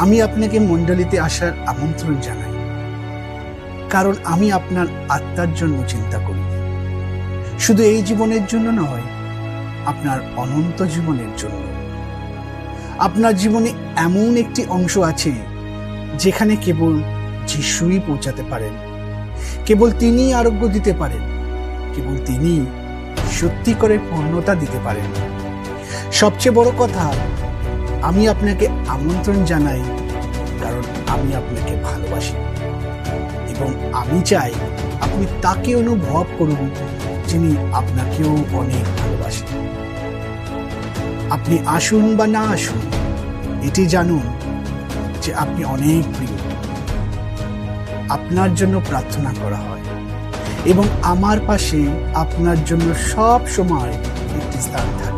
আমি আপনাকে মণ্ডলীতে আসার আমন্ত্রণ জানাই, কারণ আমি আপনার আত্মার জন্য চিন্তা করি। শুধু এই জীবনের জন্য নয়, আপনার অনন্ত জীবনের জন্য। আপনার জীবনে এমন একটি অংশ আছে যেখানে কেবল যিশুই পৌঁছাতে পারেন, কেবল তিনিই আরোগ্য দিতে পারেন, কেবল তিনি সত্যি করে পূর্ণতা দিতে পারেন। সবচেয়ে বড় কথা, আমি আপনাকে আমন্ত্রণ জানাই কারণ আমি আপনাকে ভালোবাসি এবং আমি চাই আপনি তাকে অনুভব করুন যিনি আপনাকেও অনেক ভালোবাসেন। আপনি আসুন বা না আসুন, এটি জানুন যে আপনি অনেক প্রিয়। আপনার জন্য প্রার্থনা করা হয় এবং আমার পাশে আপনার জন্য সব সময় একটি স্থান থাকে।